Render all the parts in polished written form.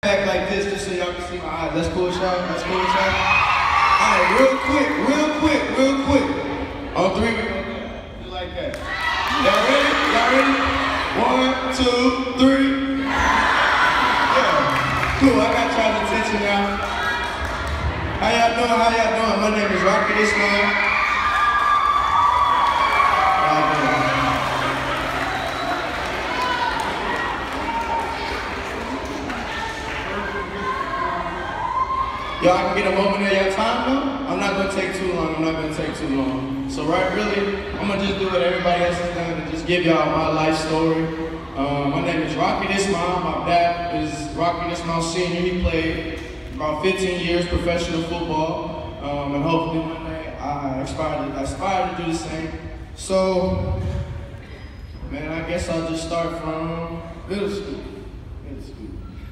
Back like this just so y'all can see my eyes. That's cool, y'all. That's cool, y'all. Alright, real quick. On three, we go there. Just like that. Y'all ready? Y'all ready? 1, 2, 3. Yeah. Cool, I got y'all's attention now. How y'all doing? My name is Ismail. Y'all can get a moment of your time though? I'm not gonna take too long. So really, I'm gonna just do what everybody else has done and just give y'all my life story. My name is Ismail. My dad is Ismail Sr. He played about 15 years professional football. And hopefully one day I aspire to do the same. So, man, I guess I'll just start from middle school.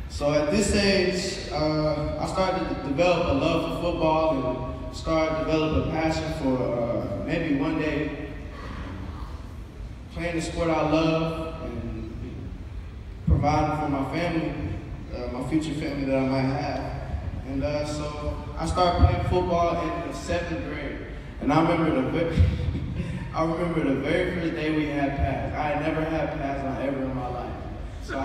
So at this age, I started to develop a love for football and started to develop a passion for maybe one day playing the sport I love and providing for my family, my future family that I might have. And so I started playing football in the 7th grade. And I remember the very first day we had pads. I had never had pads ever in my life. So a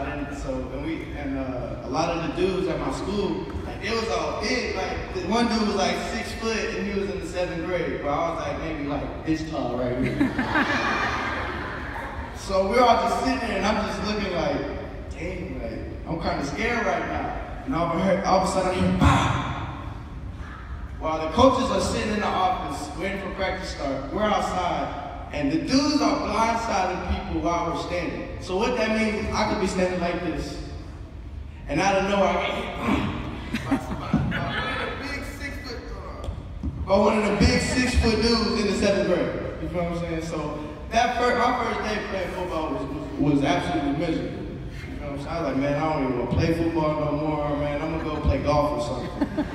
lot of the dudes at my school, like they was all big. Like the one dude was like 6 foot and he was in the 7th grade, but I was like maybe like this tall right here. So we're all just sitting there and I'm just looking like, dang, like I'm kind of scared right now. And all of a sudden I hear pow! While the coaches are sitting in the office waiting for practice to start, we're outside. And the dudes are blindsiding people while we're standing. So what that means is I could be standing like this. And out of nowhere, I get hit by one of the big 6 foot dudes in the 7th grade. You know what I'm saying? So my first day playing football was absolutely miserable. You know what I'm saying? I was like, man, I don't even want to play football no more, man. I'm going to go play golf or something.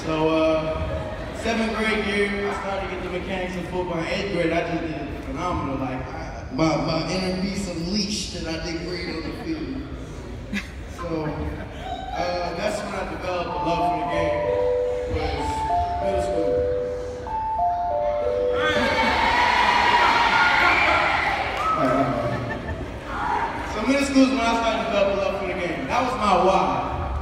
So, 7th grade year, I started to get the mechanics of football. In 8th grade, I just did phenomenal. Like, my inner beast unleashed and I did great on the field. So, that's when I developed a love for the game, was middle school. So middle school is when I started to develop a love for the game. That was my why.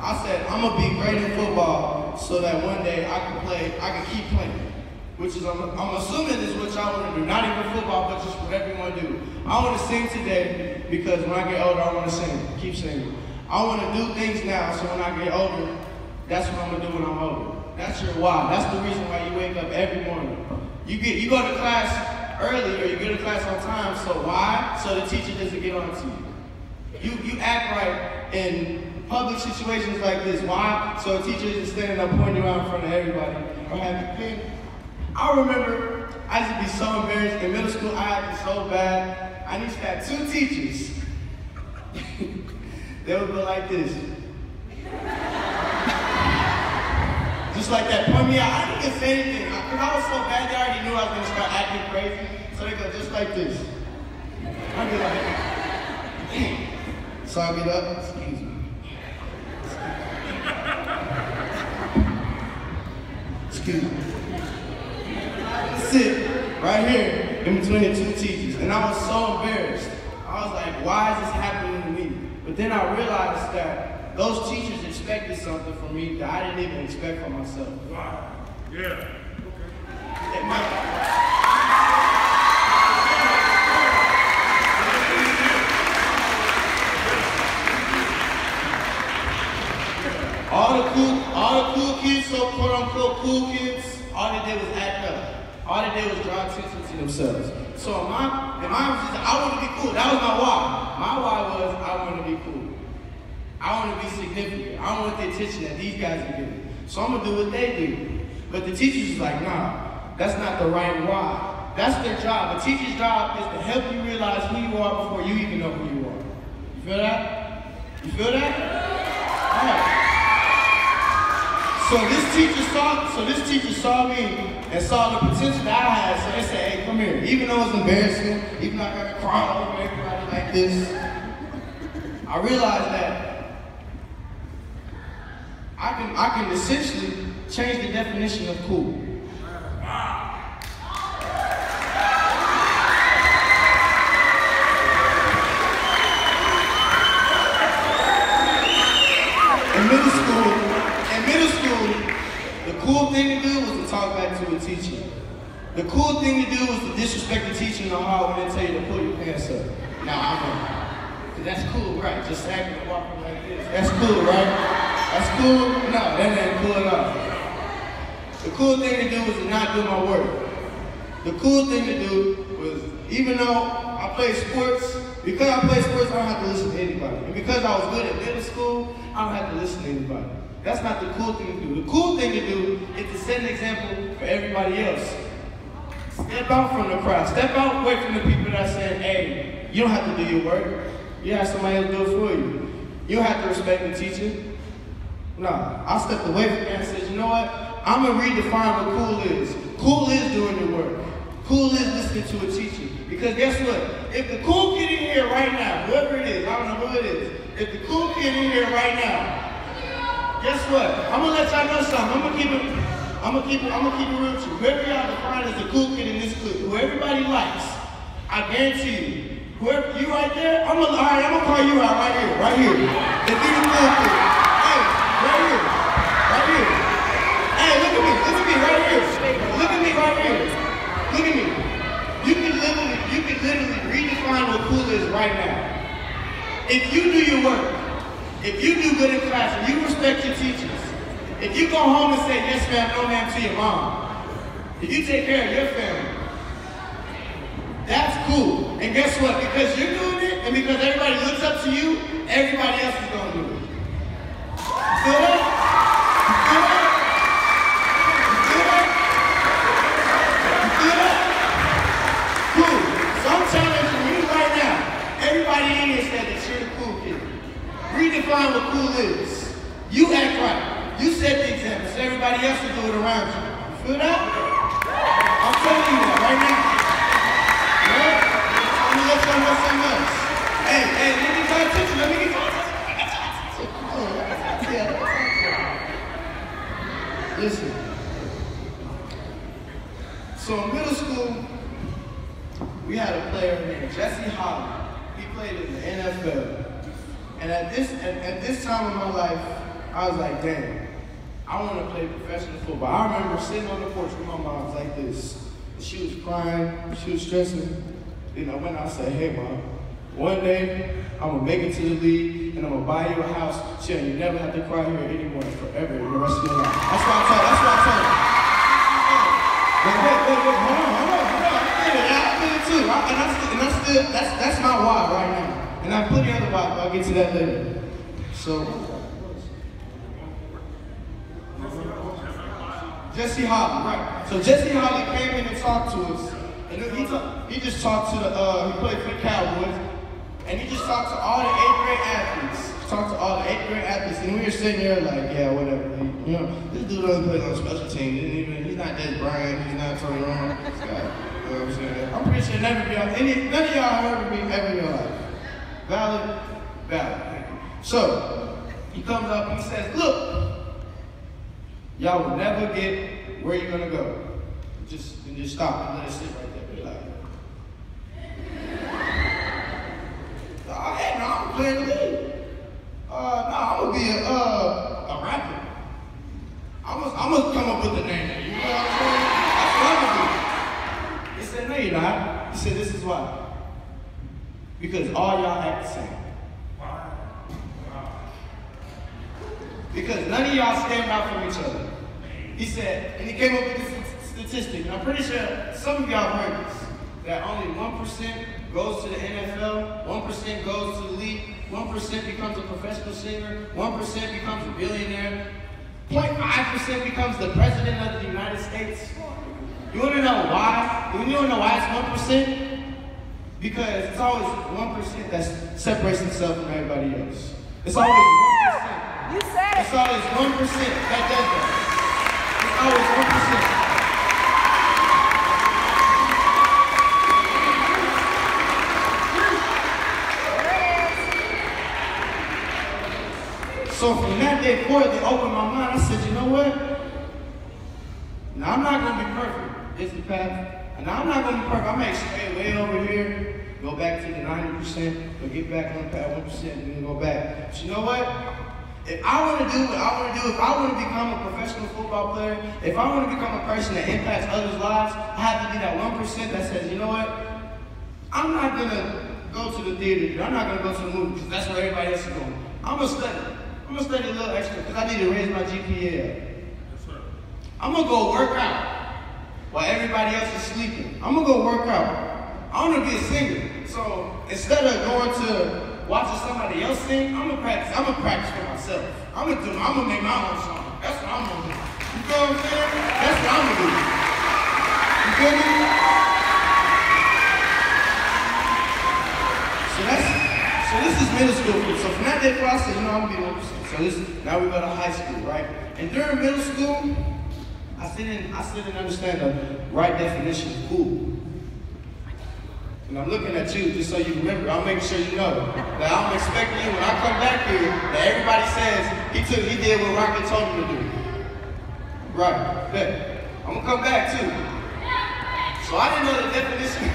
I said, I'm gonna be great in football so that one day I can keep playing. Which is, I'm assuming is what y'all wanna do. Not even football, but just whatever you wanna do. I wanna sing today because when I get older, I wanna sing, keep singing. I wanna do things now so when I get older, that's what I'm gonna do when I'm older. That's your why. That's the reason why you wake up every morning. You go to class early or you go to class on time, so why? So the teacher doesn't get on to you. You act right in public situations like this. Why? So a teacher isn't standing up pointing you out in front of everybody or have you pinned. I remember I used to be so embarrassed in middle school. I acted so bad. I used to have 2 teachers. They would go like this. Just like that, point me out. I didn't even say anything. Because I was so bad, they already knew I was going to start acting crazy. So they go just like this. I'd be like, so I get up, excuse me. Excuse me. Sit right here in between the 2 teachers. And I was so embarrassed. I was like, why is this happening to me? But then I realized that those teachers expected something from me that I didn't even expect for myself. Wow. Yeah. Okay. All the cool kids, so quote unquote cool kids, all they did was act up. All they did was draw attention to themselves. So mine was just, I want to be cool. That was my why. My why was I want to be cool. I want to be significant. I want the attention that these guys are getting. So I'm going to do what they do. But the teacher's like, nah, that's not the right why. That's their job. The teacher's job is to help you realize who you are before you even know who you are. You feel that? You feel that? All right. So this teacher saw me and saw the potential that I had. So they said, hey, come here. Even though it's embarrassing, even though I got to crawl over everybody like this, I realized that I can essentially change the definition of cool. In middle school, the cool thing to do was to talk back to a teacher. The cool thing to do was to disrespect the teacher in the hall when they tell you to pull your pants up. Now, cause that's cool, right? Just acting and walking like this. That's cool, right? That's cool? No, that ain't cool enough. The cool thing to do was to not do my work. The cool thing to do was, even though I played sports, because I played sports, I don't have to listen to anybody. And because I was good at middle school, I don't have to listen to anybody. That's not the cool thing to do. The cool thing to do is to set an example for everybody else. Step out from the crowd. Step out away from the people that are saying, hey, you don't have to do your work. You have somebody else do it for you. You don't have to respect the teacher. No, I stepped away from that and said, you know what? I'm going to redefine what cool is. Cool is doing your work. Cool is listening to a teacher. Because guess what? If the cool kid in here right now, whoever it is, I don't know who it is, if the cool kid in here right now, guess what? I'm going to let y'all know something. I'm gonna keep it real with you. Whoever y'all define as the cool kid in this clip, who everybody likes, I guarantee you, whoever you right there, I'm gonna call you out right here. If you the cool kid, hey, right here. Hey, look at me, right here. Look at me. You can literally redefine what cool is right now. If you do your work, if you do good in class, and you respect your teachers, if you go home and say yes ma'am, no ma'am to your mom, if you take care of your family, that's cool. And guess what? Because you're doing it, and because everybody looks up to you, everybody else is going to do it. You feel that? Cool. So I'm challenging you right now. Everybody in here said that you're the cool kid. Redefine what cool is. You act right. You set the example, so everybody else will do it around you. You feel that? I'm telling you that right now. Yeah? Let me let y'all know something else. Hey, let me get attention. Listen. So in middle school, we had a player named Jesse Howry. He played in the NFL. And at this time in my life, I was like, damn, I want to play professional football. I remember sitting on the porch with my mom like this. She was crying, she was stressing. You know, when I said, hey mom, one day I'm gonna make it to the league and I'm gonna buy you a house. Chill, you never have to cry here anymore forever the rest of your life. That's what I told her. I feel it too. That's my why right now. And I have plenty other why, but I'll get to that later. So. Jesse Howry, right. So Jesse Howry came in and talked to us. And he just talked to he played for the Cowboys. And he just talked to all the 8th grade athletes. And we were sitting there like, yeah, whatever. You know, this dude doesn't play on special team. He's not Des Bryant, he's not Tony Romo. This guy, you know what I'm saying? I'm pretty sure none of y'all have ever been ever in your life. Valid. Thank you. So, he comes up and he says, look, y'all will never get where you're gonna go. Just stop and let it sit right there. Be like, hey, no, I'm playing the league. I'm gonna be a rapper. I'm gonna come up with the name. You know what I'm saying? That's what I'm gonna do. He said, no, you're not. He said, this is why. Because all y'all act the same. Because none of y'all stand out from each other. He said, and he came up with this statistic, and I'm pretty sure some of y'all heard this, that only 1% goes to the NFL, 1% goes to the league, 1% becomes a professional singer, 1% becomes a billionaire, 0.5% becomes the president of the United States. You wanna know why? You wanna know why it's 1%? Because it's always 1% that separates himself from everybody else. It's always 1%. You said it. It's always 1% that does that. It's always 1%. So from that day forward, they opened my mind. I said, you know what? Now I'm not gonna be perfect. It's the path. And now I'm not gonna be perfect. I may stay way over here, go back to the 90%, or get back on the path 1%, and then go back. But you know what? If I want to do what I want to do, if I want to become a professional football player, if I want to become a person that impacts others' lives, I have to be that 1% that says, you know what? I'm not gonna go to the theater. I'm not gonna go to the movie because that's where everybody else is going. I'm gonna study. I'm gonna study a little extra because I need to raise my GPA up. Yes, sir. I'm gonna go work out while everybody else is sleeping. I'm gonna go work out. I wanna be a singer. So instead of going to watching somebody else sing, I'm gonna practice for myself. I'm gonna make my own song. That's what I'm gonna do. You feel what I'm saying? That's what I'm gonna do. You feel me? So this is middle school. So from that day forward, I said, you know, I'm gonna be 1%. So now we go to high school, right? And during middle school, I still didn't understand the right definition of cool. And I'm looking at you just so you remember. I'm making sure you know that I'm expecting you when I come back here that everybody says he did what Rocket told him to do. Right, good. I'm gonna come back too. So I didn't know the definition.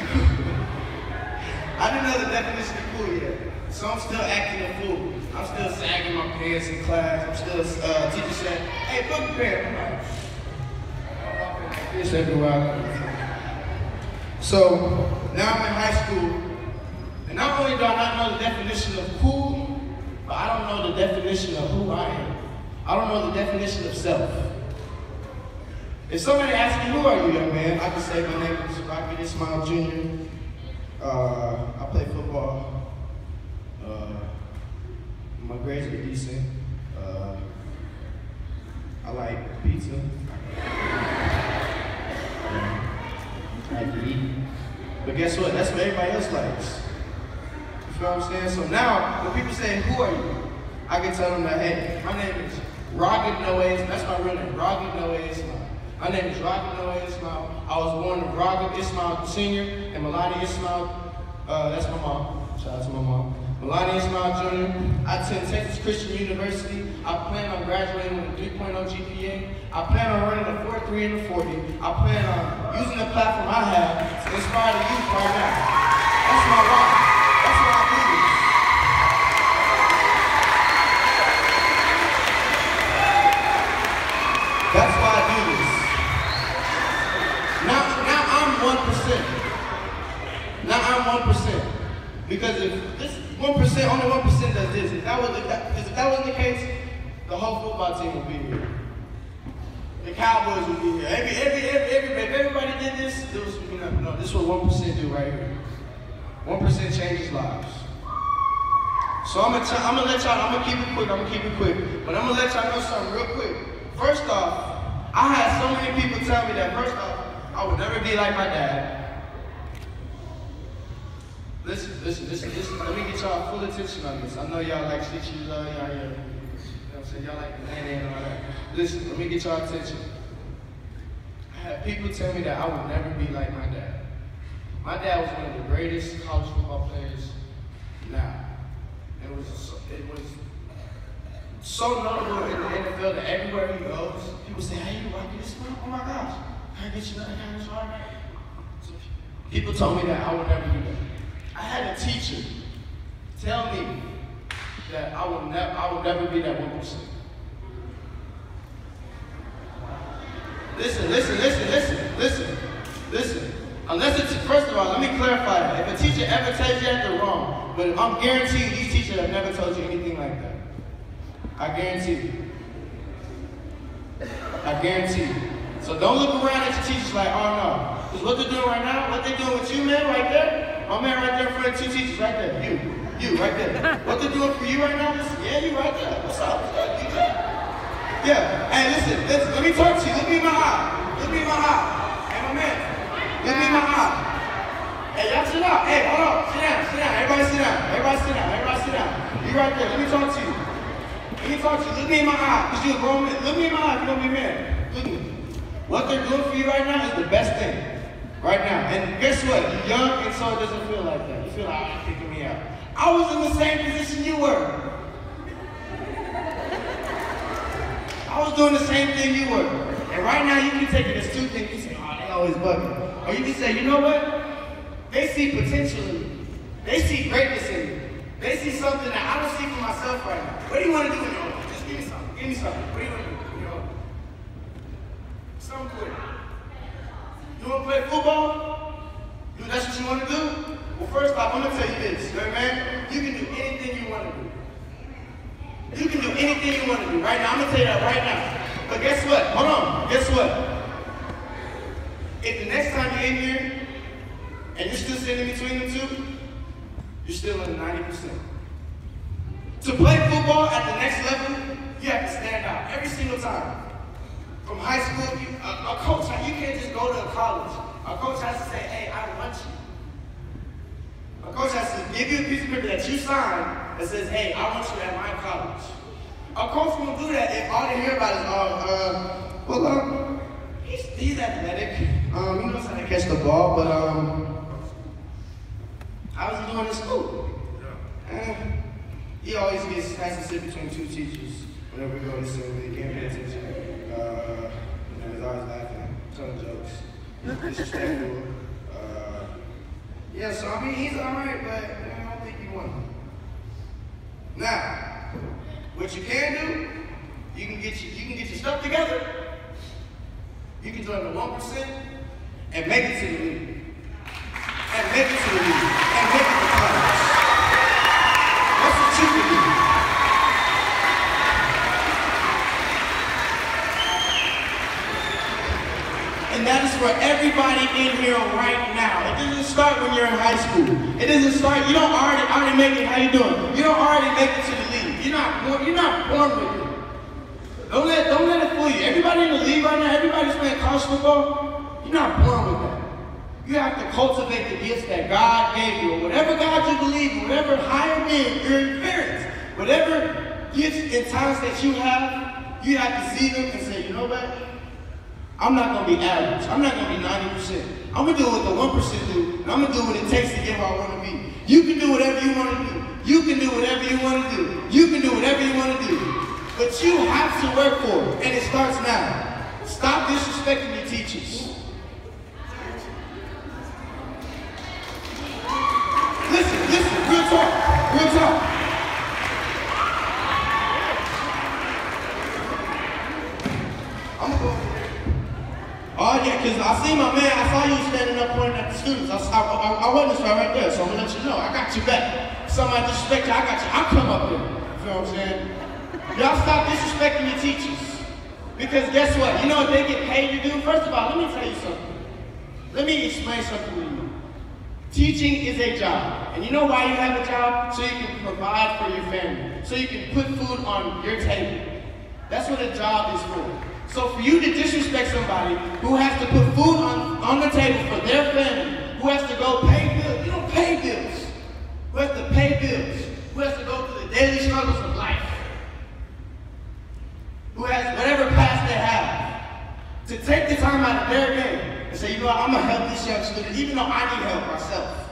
I didn't know the definition of cool yet. So I'm still acting a fool. I'm still sagging my pants in class. I'm still teacher saying, hey, put your pants. This everywhere. So now I'm in high school, and not only do I not know the definition of cool, but I don't know the definition of who I am. I don't know the definition of self. If somebody asks me, who are you, young man? I can say my name is Rocky Ismail Jr. I play football. My grades are decent. I like pizza. I like to eat. But guess what? That's what everybody else likes. You feel what I'm saying? So now, when people say, who are you? I can tell them that, hey, my name is Rocket Noe. That's my real name, Rocket Noe Ismail. My name is Rocket Noe Ismail. I was born to Rocket Ismail Sr. and Melania Ismail. That's my mom. Shout out to my mom. Melania Ismail Jr. I attend Texas Christian University. I plan on graduating with a 3.0 GPA. I plan on running a 4.3 and a 40. I plan on using the platform I have to inspire the youth right now. That's my why. That's why I do this. That's why I do this. Now I'm 1%. Now I'm 1%. Because if this 1%, only 1% does this. If that wasn't the case, the whole football team would be here. The Cowboys would be here. If everybody did this, no, this is what 1% do right here. 1% changes lives. So I'm gonna let y'all, I'm gonna keep it quick, but I'm gonna let y'all know something real quick. First off, I had so many people tell me that, first off, I would never be like my dad. Listen, let me get y'all full attention on this. I know y'all like shit you love, y'all here. You know what I'm saying? Y'all like the man and all that. Listen, let me get y'all attention. I had people tell me that I would never be like my dad. My dad was one of the greatest college football players now. It was so notable in the NFL that everywhere he goes, people say, hey, you like this one? Oh my gosh, can I get you another kind of shot? So people told me that I would never do that. I had a teacher tell me that I would never be that 1%. Listen. Unless it's, first of all, let me clarify that. If a teacher ever tells you that, they're wrong. But I'm guaranteed these teachers have never told you anything like that. I guarantee you. I guarantee you. So don't look around at your teachers like, oh no. Because what they're doing right now, what they're doing with you, man, right there, my man right there in front of two teachers right there, you right there. What they're doing for you right now, listen, yeah, you right there. What's up? You there? Yeah, hey, listen, let me talk to you. Look me in my eye. Look me in my eye. Hey, my man, look me in my eye. Hey, y'all sit down. Hey, hold on, sit down. Everybody sit down. You right there, let me talk to you. Look me in my eye, because you're a grown man. Look me in my eye if you don't be mad. Look at me. What they're doing for you right now is the best thing. Right now. And guess what? You're young, and so it doesn't feel like that. You feel like, you're kicking me out. I was in the same position you were. doing the same thing you were. And right now you can take it as two things. You say, oh, they always bugging. Or you can say, you know what? They see potential in me. They see greatness in me. They see something that I don't see for myself right now. What do you want to do in your life? Just give me something. Give me something. What do you want to do? You know, something quick. You want to play football? That's what you want to do? Well, first off, I'm going to tell you this, man. You can do anything you want to do. You can do anything you want to do. Right now, I'm going to tell you that right now. But guess what? Hold on. Guess what? If the next time you're in here, and you're still sitting in between the two, you're still in the 90%. To play football at the next level, you have to stand out every single time. From high school, a coach, you can't just go to a college. A coach has to say, hey, I want you. A coach has to give you a piece of paper that you sign that says, hey, I want you at my college. A coach won't do that if all they hear about is, he's athletic. He knows how to catch the ball, but how's he doing in school? He always has to sit between two teachers whenever we go to assembly. He can't pay attention. He's always laughing, telling jokes. Disrespectful. Yeah, so I mean, he's all right, but I don't think he won. Now, what you can do, you can get your stuff together. You can join the 1% and make it to the league. And make it to the league. And make it to college. That's what you can do. And that is for everybody in here right now. It doesn't start when you're in high school. It doesn't start, you don't already make it, how you doing? You don't already make it to the league. You're not born with it. Don't let it fool you. Everybody in the league right now, everybody's playing college football, you're not born with that. You have to cultivate the gifts that God gave you. Or whatever God you believe in, whatever higher men, your parents, whatever gifts and talents that you have to see them and say, you know what? I'm not going to be average. I'm not going to be 90%. I'm going to do what the 1% do, and I'm going to do what it takes to get where I want to be. You can do whatever you want to do. You can do whatever you want to do. You can do whatever you want to do. But you have to work for it, and it starts now. Stop disrespecting your teachers. Listen, real talk. I'm gonna go over there. Oh yeah, because I see my man, I saw you standing up pointing at the students. I witnessed that right there, so I'm gonna let you know. I got you back. Somebody disrespect you, I got you. I'll come up there. You feel what I'm saying? Y'all stop disrespecting your teachers. Because guess what? You know what they get paid to do? First of all, let me tell you something. Let me explain something to you. Teaching is a job. And you know why you have a job? So you can provide for your family. So you can put food on your table. That's what a job is for. So for you to disrespect somebody who has to put food on the table for their family, who has to go pay bills, you don't pay bills. Who has to pay bills, who has to go through the daily struggles of life, who has whatever past they have, to take the time out of their day and say, you know what, I'm going to help this young student, even though I need help myself.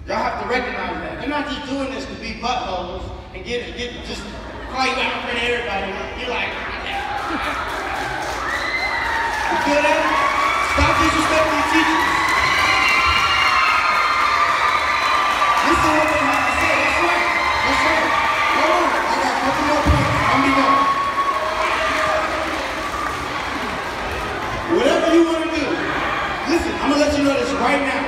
Y'all have to recognize that. They're not just doing this to be buttholes and get just call you out in front of everybody. You're like, you feel that? Stop disrespecting your teachers. Listen to what they have to say. That's right. Hold on. I got a couple more points. I'll be done. Whatever you want to do, listen, I'm going to let you know this right now.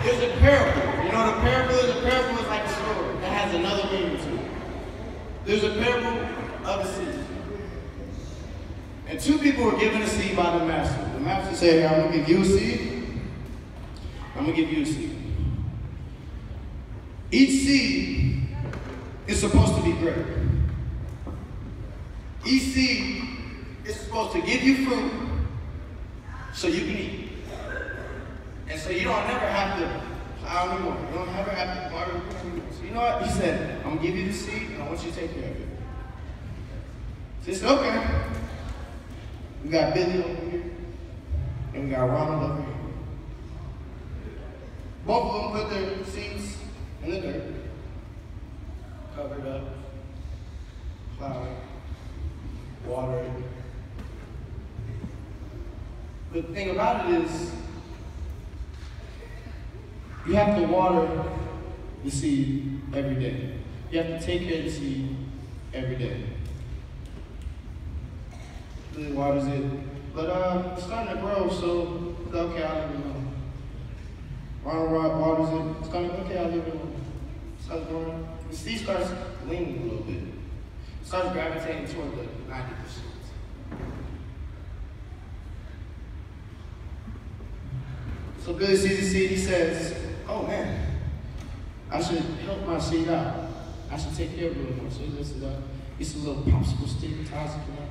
There's a parable. You know what a parable is? A parable is like a story that has another meaning to it. There's a parable of a seed. And two people were given a seed by the master. The master said, hey, I'm going to give you a seed. I'm going to give you a seed. Each seed is supposed to be great. Each seed is supposed to give you fruit so you can eat. And so you don't never have to plow anymore. You don't ever have to water. So you know what? He said, I'm going to give you the seed and I want you to take care of it. So he said, okay. We got Billy over here, and we got Ronald over here. Both of them put their seeds in the dirt, covered up, plowed. But the thing about it is, you have to water the seed every day. You have to take care of the seed every day. Really waters it. But it's starting to grow, so it's okay, I'll leave it alone. Ronald waters it. It's starting to, okay, I'll leave it alone. It starts growing. The seed starts leaning a little bit. It starts gravitating toward the 90%. So Billy sees the seed, he says, oh man, I should help my seed out. I should take care of it a little more. So he lifts it up. He sees a little popsicle stick, ties it up.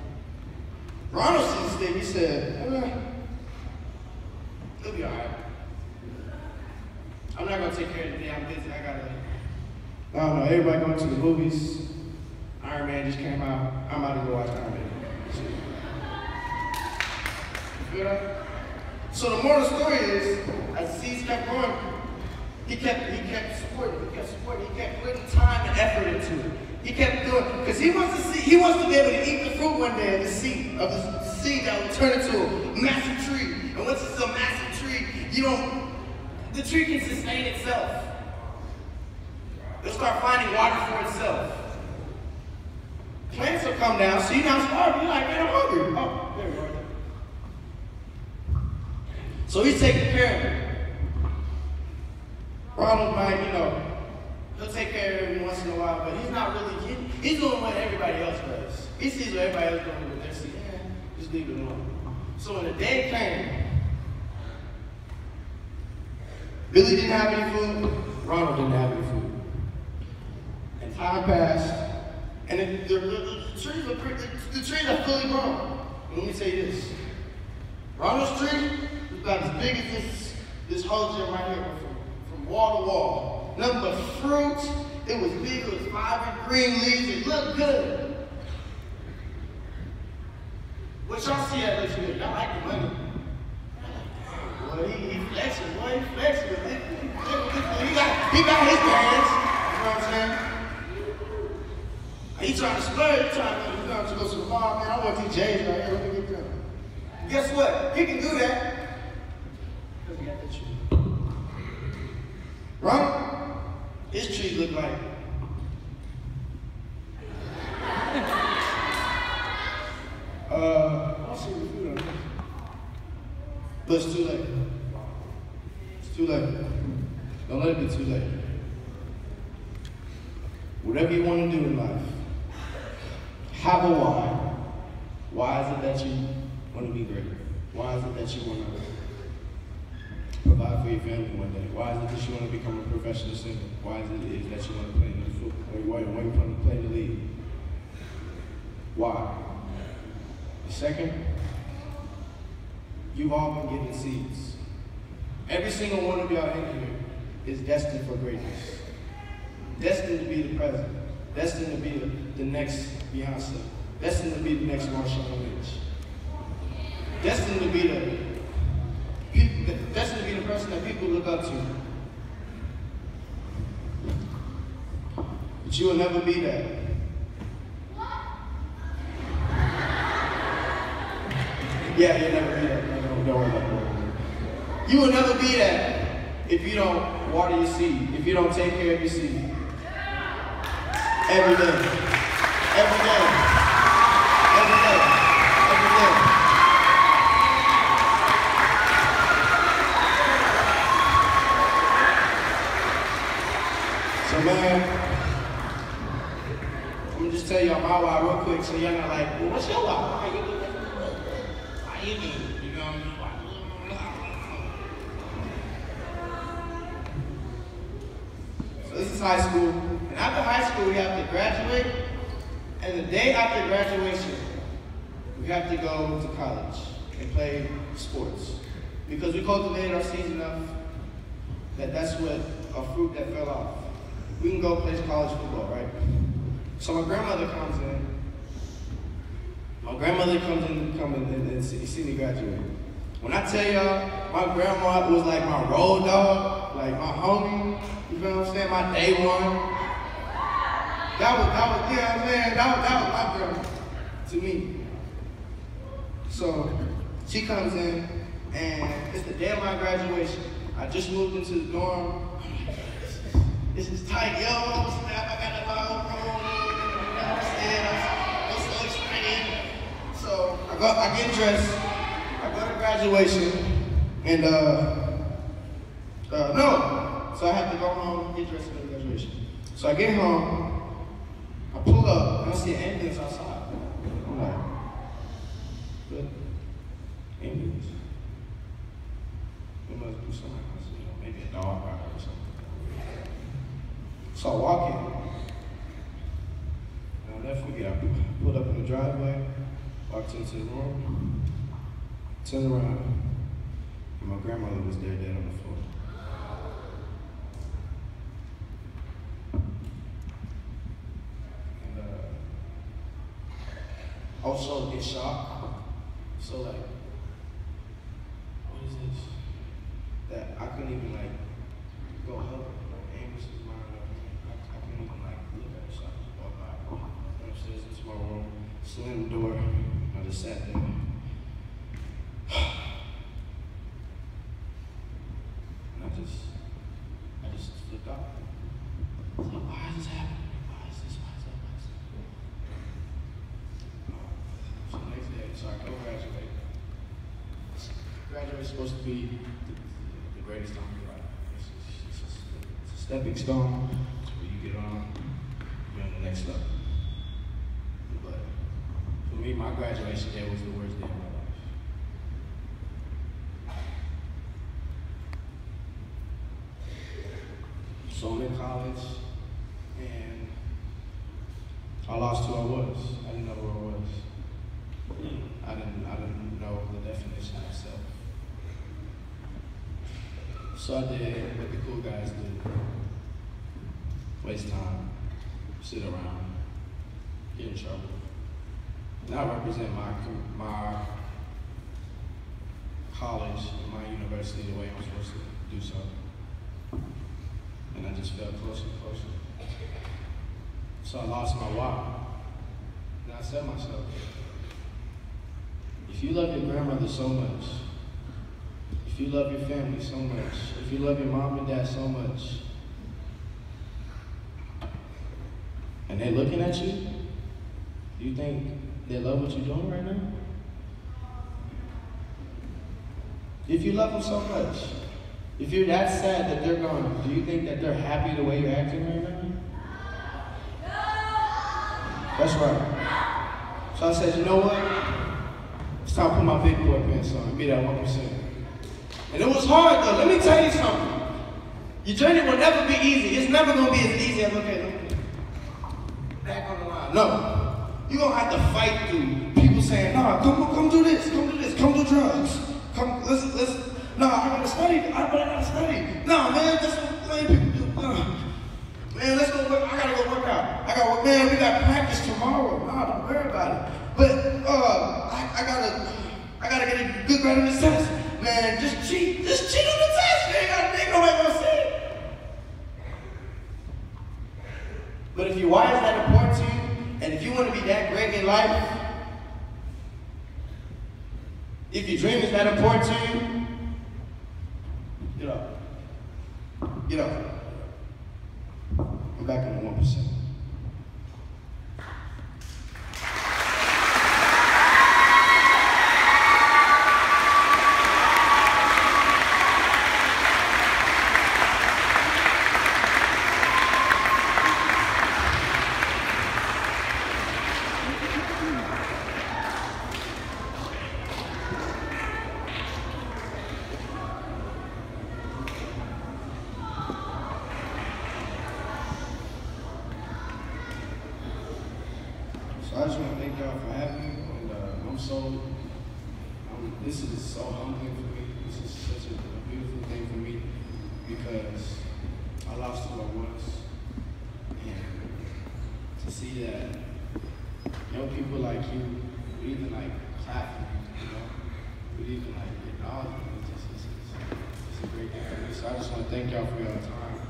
Ronald sees the stick, he said, it'll be all right. I'm not going to take care of it today, I'm busy, I don't know, everybody going to the movies. Iron Man just came out. I'm about to go watch Iron Man. You feel that? So the moral of the story is, as the seeds kept growing, he kept supporting, he kept putting time and effort into it. He kept doing, because he wants to be able to eat the fruit one day of the seed that will turn into a massive tree. And once it's a massive tree, the tree can sustain itself. It'll start finding water for itself. Plants will come down, so you're not starving. You're like, man, I'm hungry. Oh, there we go. So he's taking care of it. Ronald might, he'll take care of it every once in a while, but he's not really, he's doing what everybody else does. He sees what everybody else doing with their seed. Just leave it alone. So when the day came, Billy didn't have any food, Ronald didn't have any food. And time passed, and the trees are fully grown. And let me tell you this. Ronald's tree was about as big as this whole gym right here, from wall to wall. Nothing but fruit. It was big, it was vibrant, green leaves, it looked good. What y'all see at this year? Y'all like the money. Boy, he flexing, he flexing. He got his bands, you know what I'm saying? He trying to splurge, he trying to go to the bar, man, I want these J's right here, let me get them. Guess what? He can do that. Because he got that tree. Right? His tree look like. I'll see the food on this. But it's too late. It's too late. Don't let it be too late. Whatever you want to do in life, have a why. Why is it that you want to be great? Why is it that you want to provide for your family one day? Why is it that you want to become a professional singer? Why is it that you want to play in the football? Why you want to play in the league? Why? The second, you've all been given seeds. Every single one of y'all in here is destined for greatness. Destined to be the president. Destined to be the next Beyonce. Destined to be the next Marshawn Lynch. Destined to be the person that people look up to. But you will never be that. Yeah, you'll never be that. No, don't worry about that. You will never be that if you don't water your seed, if you don't take care of your seed. Every day. Every day. Every day. Every day. So man, I'm gonna just tell y'all my why real quick so y'all not like, well, what's your why? Why you do that? Why you do it? You know what I mean? So this is high school. And after high school, we have to graduate. And the day after graduation, we have to go to college and play sports. Because we cultivated our seeds enough that that's what a fruit that fell off. We can go play college football, right? So my grandmother comes in. My grandmother comes in and see me graduate. When I tell y'all, my grandma was like my road dog, like my homie, you feel what I'm saying? My day one. That was, you know what I'm saying? That was my grandma to me. So she comes in and it's the day of my graduation. I just moved into the dorm. This is tight, yo. Snap, I got my own room. You know what I'm saying? I'm so excited. So I get dressed. I go to graduation, and no. So I have to go home, get dressed for the graduation. So I get home, I pull up, and I see an ambulance outside. I'm like, good. Ambulance. It must be something else, you know, maybe a dog or something. So I walk in. And I'll never forget, I pulled up in the driveway, walked into the room, turned around, and my grandmother was there dead on the floor. And I was so in shock. So like, what is this? That I couldn't even like go help her. Like Amos was mine. I couldn't even like look at her. So I just walked by. Went upstairs into my room, slammed the door. I just sat there. And I just flipped out. I was like, why is this happening? Why is this? So the next day, so I go graduate. Graduate's supposed to be the greatest time of your life. It's a stepping stone to where you get on, you're on the next level. But for me, my graduation day was the worst day of my life. So I'm in college, and I lost who I was. I didn't know who I was. I didn't know the definition of self. So I did what the cool guys do. Waste time, sit around, get in trouble. And I represent my college and my university the way I'm supposed to do so. And I just felt closer and closer. So I lost my why. And I said to myself, if you love your grandmother so much, if you love your family so much, if you love your mom and dad so much, and they're looking at you, do you think they love what you're doing right now? If you love them so much, if you're that sad that they're gone, do you think that they're happy the way you're acting right now? That's right. So I said, you know what? It's time to put my big boy pants on and be that 1%. And it was hard though. Let me tell you something. Your journey will never be easy. It's never going to be as easy as, okay, back on the line. No. You're going to have to fight through people saying, nah, come do this, come do drugs. Come, let's, nah, I gotta study. I gotta study. Nah, man, that's what lame people do. Man, let's go work. I gotta go work out. Man, we got practice tomorrow. Nah, don't worry about it. But, I gotta get a good grade on this test. Man, just cheat on the test. You ain't nobody gonna see it. But if your why is that important to you, and if you want to be that great in life, if your dream is that important to you, get up. Get up. I'm back on the 1%. So I just want to thank y'all for having me, and this is so humbling for me. This is such a beautiful thing for me because I lost who I was, and to see that young people like you would even like clap for me, you know, would even like acknowledge me. It's a great thing for me. So I just want to thank y'all for your time.